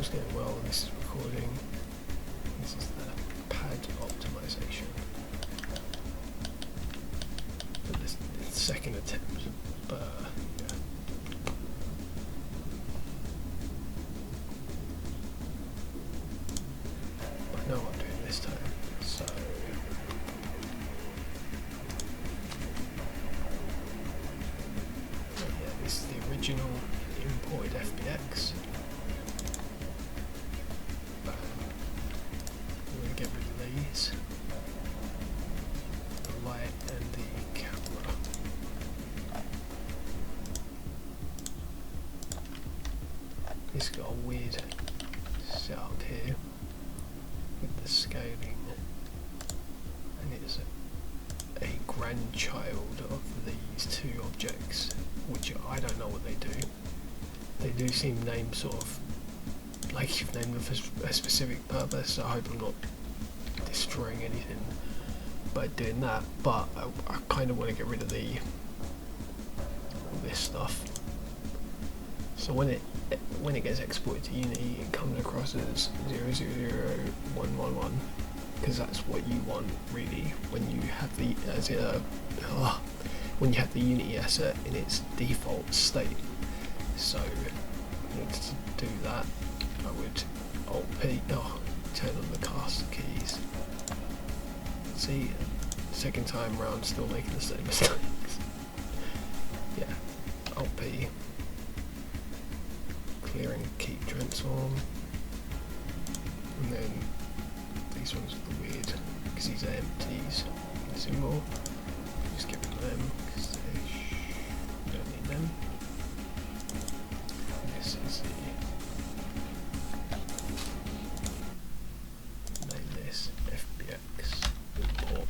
All's going well. This is recording. This is the pad optimization. For this second attempt, but yeah. I know what I'm doing this time, so yeah, this is the original imported FBX. I'm going to get rid of these, the light and the camera. It's got a weird setup here with the scaling, and it's a grandchild of these two objects, which I don't know what they do. They do seem named sort of like you've named them for a specific purpose, so I hope I'm not destroying anything by doing that, but I kind of want to get rid of all this stuff. So when it gets exported to Unity, it comes across as 000111, because that's what you want really when you have the when you have the Unity asset in its default state. So in order to do that, I would Alt-P, turn on the cast keys. See, second time round, still making the same mistakes. Yeah, Alt-P, clear and keep transform, and then these ones are the weird, because these are empties, symbol, just get rid of them, because we don't need them. This is the FBX import.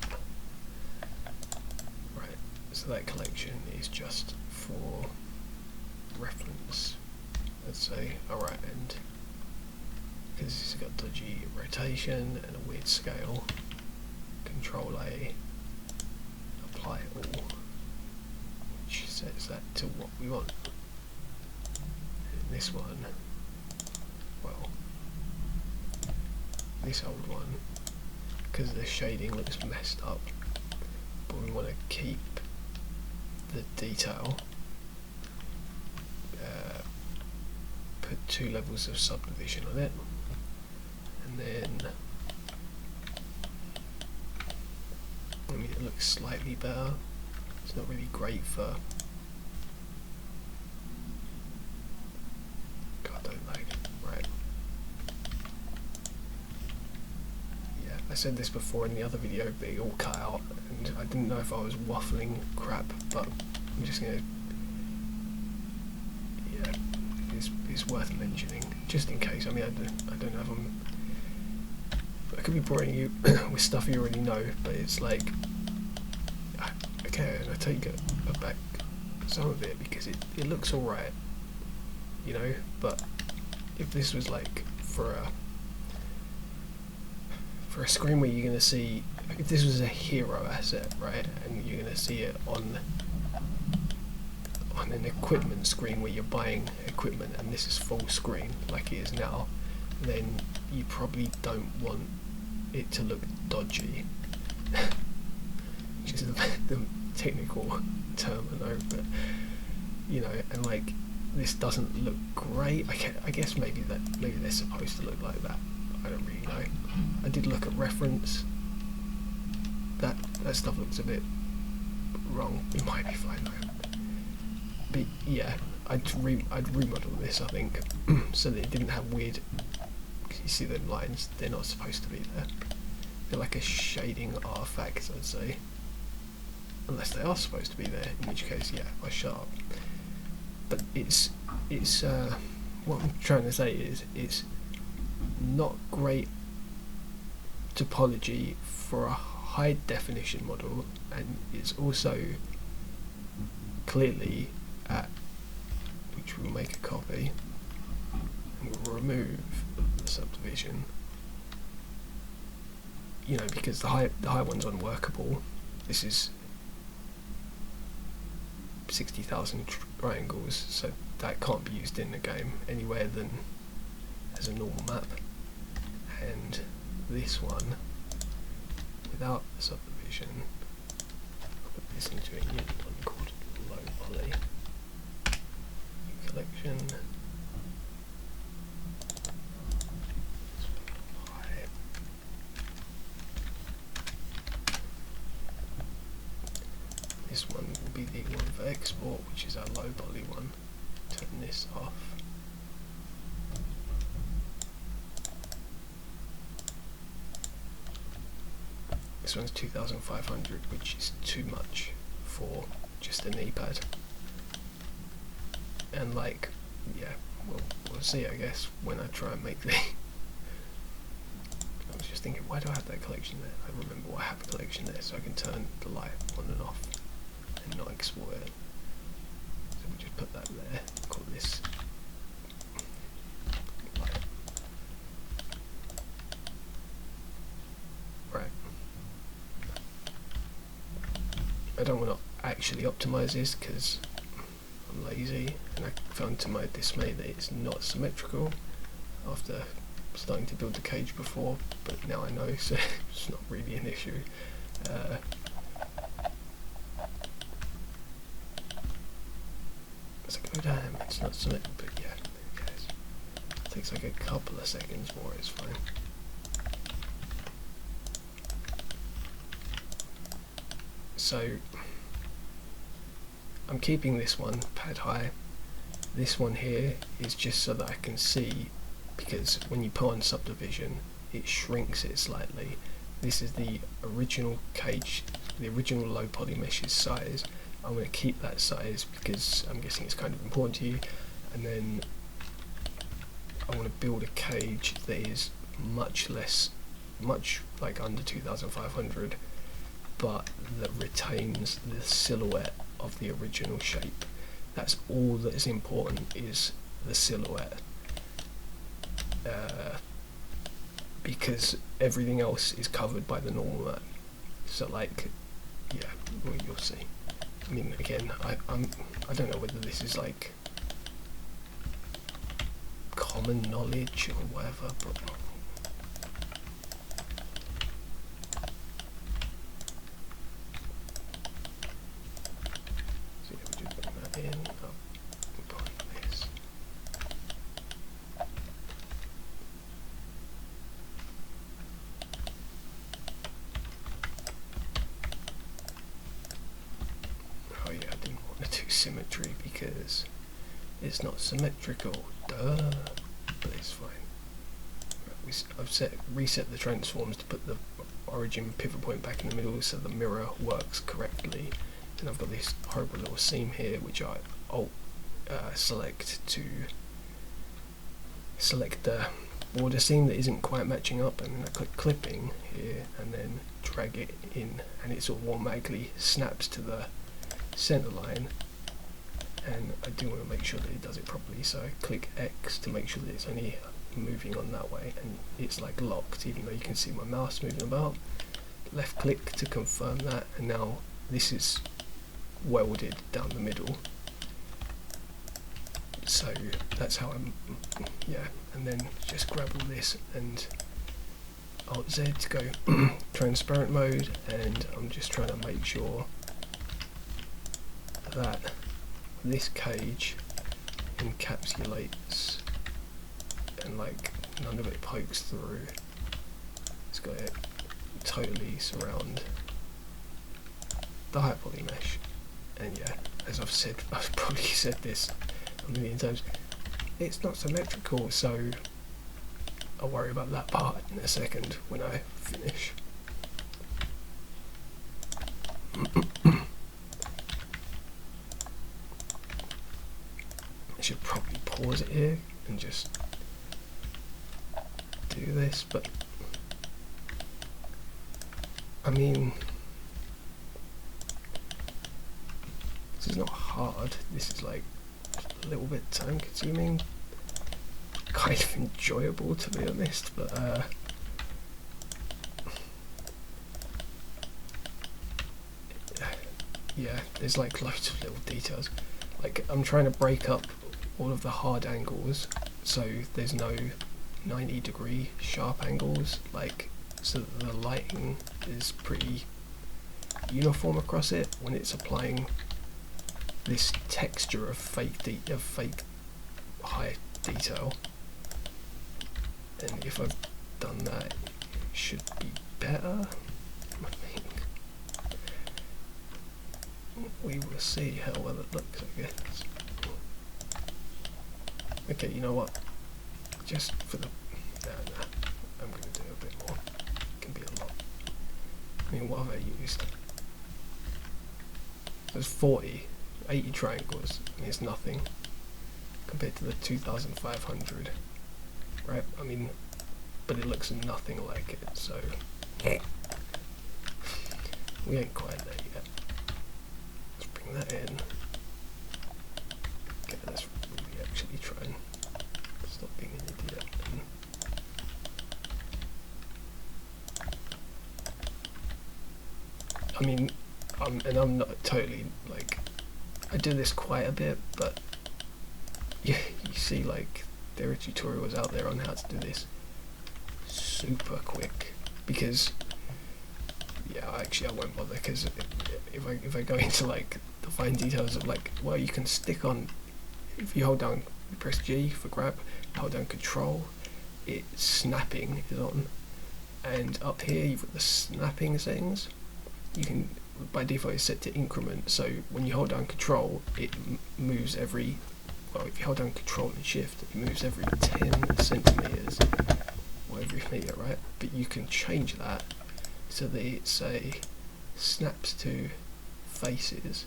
Right, so that collection is just for reference, let's say. Alright, and because it's got dodgy rotation and a weird scale, Control A, apply all, which sets that to what we want. And this one, well, this old one, because the shading looks messed up, but we want to keep the detail, put 2 levels of subdivision on it, and then I mean, it looks slightly better. It's not really great for God, don't lag. Right. Yeah, I said this before in the other video, but it all cut out, and I didn't know if I was waffling crap, but I'm just gonna, yeah, it's worth mentioning, just in case. I mean, I don't know if I could be boring you with stuff you already know, but it's like, okay, and I take it back some of it, because it looks alright, you know, but if this was like for a screen where you're going to see, if this was a hero asset, right, and you're going to see it on an equipment screen where you're buying equipment, and this is full screen like it is now, then you probably don't want it to look dodgy, which is the technical term I know, but you know, and like this doesn't look great. I guess maybe they're supposed to look like that. I don't really know. I did look at reference. That stuff looks a bit wrong. It might be fine though. But yeah, I'd remodel this, I think, so that it didn't have weird. Because you see them lines, they're not supposed to be there. They're like a shading artifact, I'd say. Unless they are supposed to be there, in which case, yeah, I shut up. But it's what I'm trying to say is it's not great topology for a high definition model, and it's also clearly at, which we'll make a copy and we'll remove the subdivision, you know, because the high one's unworkable. This is 60,000 triangles, so that can't be used in the game anywhere than as a normal map, and this one without the subdivision. I'll put this into a new one called low poly. New collection. This one will be the one for export, which is our low poly one. Turn this off. This one's 2500, which is too much for just an E-pad. And like, yeah, we'll see, I guess, when I try and make the... I was just thinking, why do I have that collection there? I remember why I have a collection there, so I can turn the light on and off and not export it. So we just put that there, call this light. Right. I don't want to actually optimize this because I'm lazy, and I found to my dismay that it's not symmetrical after starting to build the cage before, but now I know, so it's not really an issue. As I go down, it's not symmetrical, but yeah, who cares? It takes like a couple of seconds more, it's fine. So I'm keeping this one pad high. This one here is just so that I can see, because when you put on subdivision it shrinks it slightly. This is the original cage, the original low poly mesh's size. I'm going to keep that size because I'm guessing it's kind of important to you, and then I want to build a cage that is much like under 2500, but that retains the silhouette of the original shape. That's all that is important, is the silhouette, because everything else is covered by the normal map. So like, yeah, well, you'll see. I mean, again, I don't know whether this is like common knowledge or whatever, but so yeah, we just put that in. Upon this. Oh yeah, I didn't want to do symmetry because it's not symmetrical, duh, but it's fine. Right, I've reset the transforms to put the origin pivot point back in the middle so the mirror works correctly. And I've got this horrible little seam here which I select to select the border seam that isn't quite matching up, and then I click clipping here and then drag it in, and it sort of automatically snaps to the center line. And I do want to make sure that it does it properly, so I click X to make sure that it's only moving on that way, and it's like locked even though you can see my mouse moving about. Left click to confirm that, and now this is welded down the middle. So that's how I'm, yeah, and then just grab all this and Alt Z to go transparent mode, and I'm just trying to make sure that this cage encapsulates and like none of it pokes through. It's got it totally surround the high poly mesh. And yeah, as I've probably said this a million times, it's not symmetrical, so I'll worry about that part in a second when I finish. I should probably pause it here and just do this, but I mean, this is not hard, this is like a little bit time consuming, kind of enjoyable to be honest, but yeah, there's like loads of little details. Like I'm trying to break up all of the hard angles so there's no 90-degree sharp angles, like, so that the lighting is pretty uniform across it when it's applying this texture of fake high detail. And if I've done that, it should be better, I think. We will see how well it looks, I guess. Okay, you know what? Just for the... Nah, I'm going to do a bit more. It can be a lot. I mean, what have I used? There's 80 triangles. I mean, it's nothing compared to the 2,500, right? I mean, but it looks nothing like it, so we ain't quite there yet. Let's bring that in. Okay, let's really actually try and stop being an idiot. I mean, and I'm not totally, like, I do this quite a bit, but yeah, you see, like, there are tutorials out there on how to do this super quick, because yeah, actually I won't bother, because if I go into like the fine details of, like, well, you can stick on, if you hold down, you press G for grab, hold down control, it's snapping is on, and up here you've got the snapping settings. You can, by default it's set to increment, so when you hold down control it moves every, well, if you hold down control and shift it moves every 10 centimeters or every meter, right? But you can change that so that it, say, snaps to faces.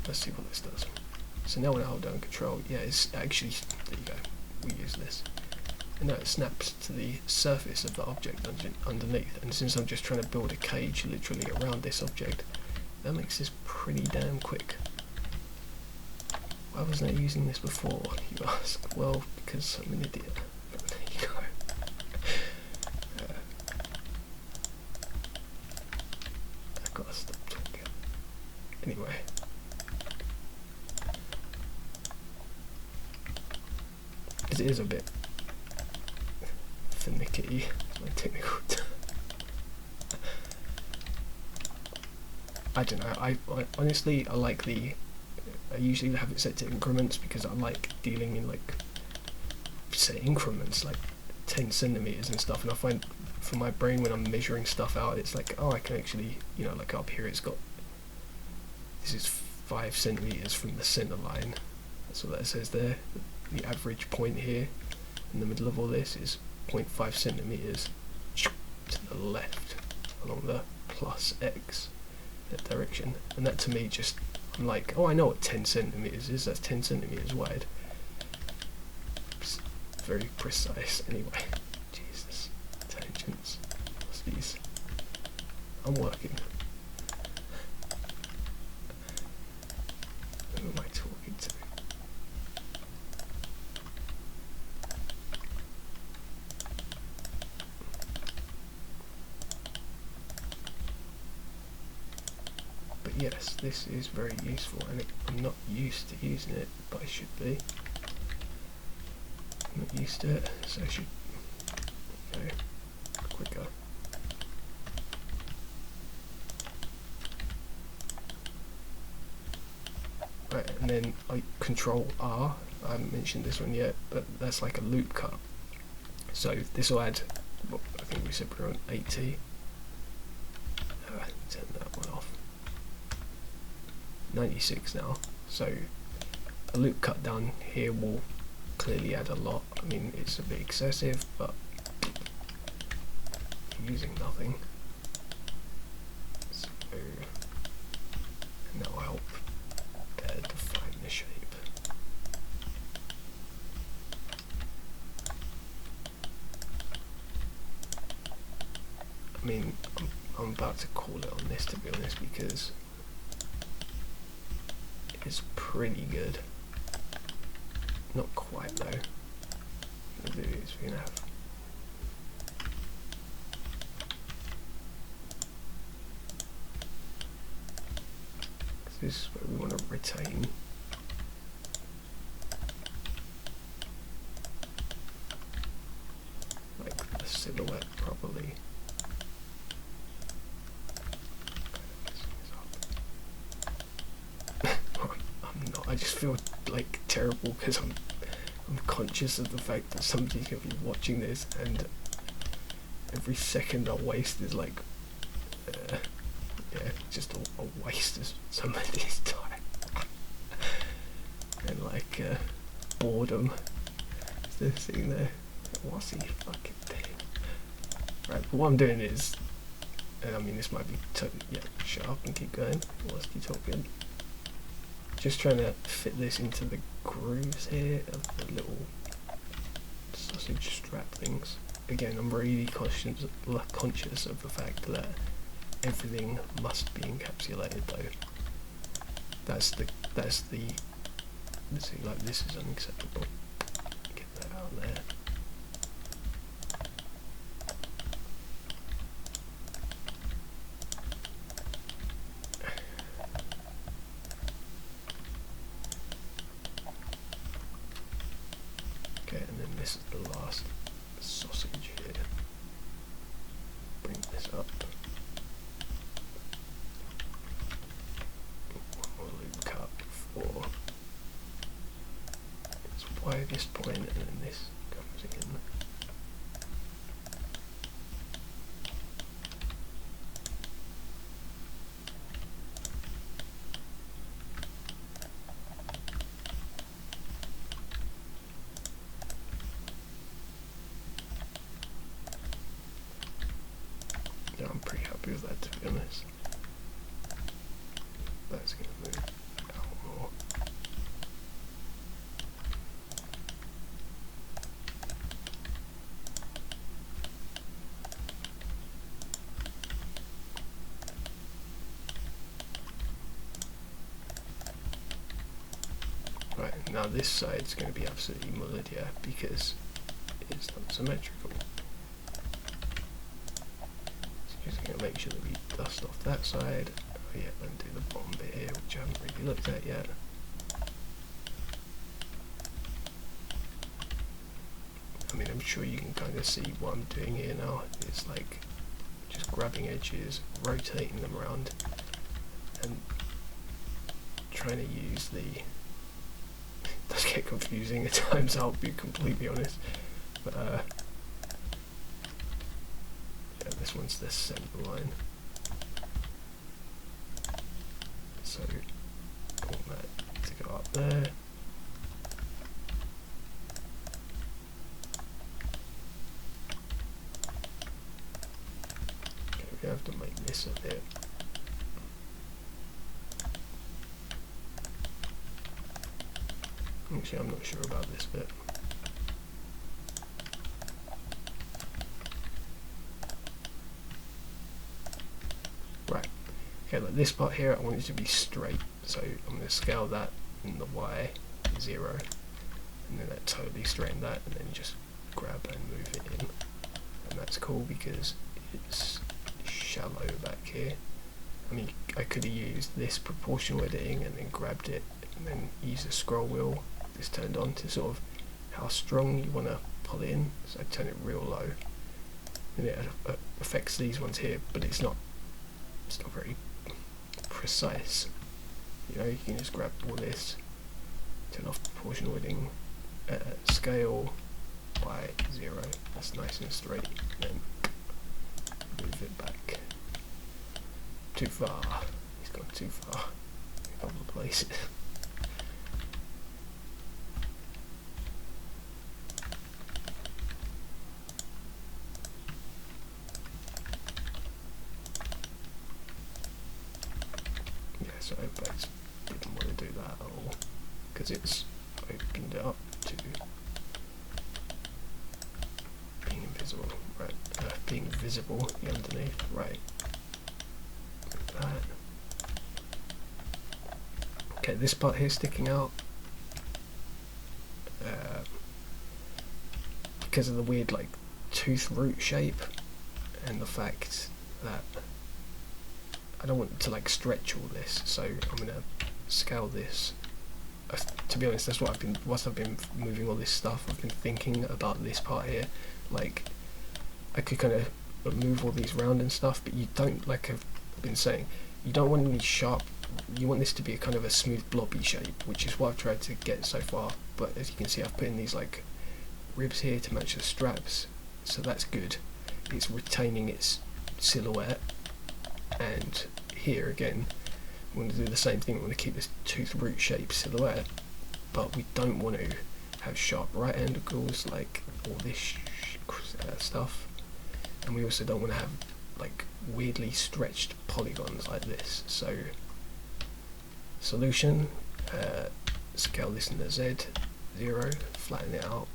Let's see what this does. So now when I hold down control, yeah, it's actually, there you go, we use this. And now it snaps to the surface of the object underneath, and since I'm just trying to build a cage literally around this object, that makes this pretty damn quick. Why wasn't I using this before, you ask? Well, because I'm an idiot. But there you go. I've got to stop talking. Anyway. It is a bit finicky, my technical term. I don't know, I honestly, I like the, I usually have it set to increments because I like dealing in, like, say, increments, like 10 centimeters and stuff, and I find for my brain when I'm measuring stuff out, it's like, oh, I can actually, you know, like up here it's got, this is 5 centimeters from the center line, that's what that says there. The average point here in the middle of all this is 0.5 centimeters to the left along the plus X, that direction, and that to me just, I'm like, oh, I know what 10 centimeters is, that's 10 centimeters wide. It's very precise. Anyway, Jesus, tangents, what's these? I'm working. Who am I talking to? Yes, this is very useful, and I'm not used to using it, but I should be. I'm not used to it, so I should go quicker. Right, and then I Control R. I haven't mentioned this one yet, but that's like a loop cut. So this will add, well, I think we said we're on 80. Turn that one off. 96 now, so a loop cut down here will clearly add a lot. I mean, it's a bit excessive, but using nothing, so and that will help better define the shape. I mean, I'm about to call it on this, to be honest, because it's pretty good. Not quite though. What we'll do is we're gonna have this is where we want to retain. just feel like terrible because I'm conscious of the fact that somebody's going to be watching this, and every second I waste is like, yeah, just a waste of somebody's time. And like boredom. They're sitting there, what's he fucking doing? Right, but what I'm doing is, and I mean this might be totally, yeah, shut up and keep going whilst you talking. Just trying to fit this into the grooves here of the little sausage strap things. Again, I'm really conscious of the fact that everything must be encapsulated though. That's the see, like, this is unacceptable. Get that out there. Okay, and then this is the last sausage here. Bring this up. One more loop cut for its widest point, and then this comes in. Yeah, I'm pretty happy with that, to be honest. That's going to move out more. Right, now this side's going to be absolutely mullered, yeah, because it's not symmetrical. Just going to make sure that we dust off that side. Oh yeah, and do the bottom bit here, which I haven't really looked at yet. I mean, I'm sure you can kind of see what I'm doing here now. It's like just grabbing edges, rotating them around, and trying to use the... It does get confusing at times, I'll be completely honest. But yeah, this one's the center line. So I want that to go up there. Okay, we have to make this a bit. Actually, I'm not sure about this bit. Right. Okay, like this part here, I want it to be straight, so I'm going to scale that in the Y 0, and then that totally straighten that, and then just grab and move it in, and that's cool because it's shallow back here. I mean, I could have used this proportional editing and then grabbed it, and then use the scroll wheel, this turned on, to sort of how strong you want to pull it in, so I turn it real low, and it affects these ones here, but it's not very precise. You know, you can just grab all this, turn off proportional editing, scale by 0, that's nice and straight, and then move it back. Too far, he's gone too far, a couple of places. So I just didn't want to do that at all because it's opened it up to being invisible, right? Being visible underneath, right? Like that. Okay, this part here sticking out because of the weird like tooth root shape and the fact that I don't want to like stretch all this, so I'm gonna scale this. To be honest, that's what whilst I've been moving all this stuff, I've been thinking about this part here. Like, I could kind of move all these round and stuff, but you don't, like I've been saying, you don't want any sharp you want this to be a kind of a smooth blobby shape, which is what I've tried to get so far. But as you can see, I've put in these like ribs here to match the straps, so that's good. It's retaining its silhouette. And here again, we want to do the same thing. We want to keep this tooth root shape silhouette, but we don't want to have sharp right angles like all this stuff, and we also don't want to have like weirdly stretched polygons like this. So solution, scale this into Z0, flatten it out,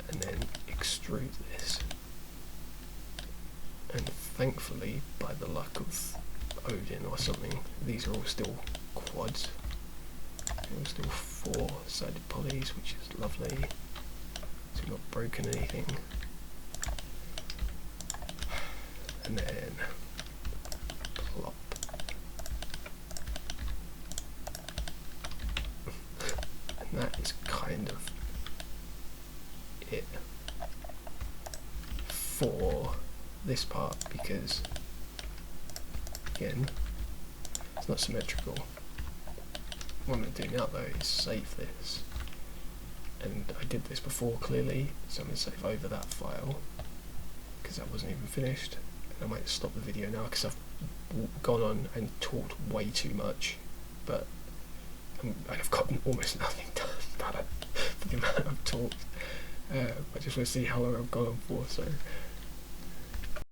and then extrude this. And thankfully, by the luck of Odin or something, these are all still quads. They're all still 4-sided polys, which is lovely. So we've not broken anything. And then plop. And that is kind of it for this part, because again, it's not symmetrical. What I'm going to do now though is save this, and I did this before clearly, so I'm going to save over that file because that wasn't even finished. And I might stop the video now because I've gone on and talked way too much, but I've gotten almost nothing done for the amount I've talked. I just want to see how long I've gone on for, so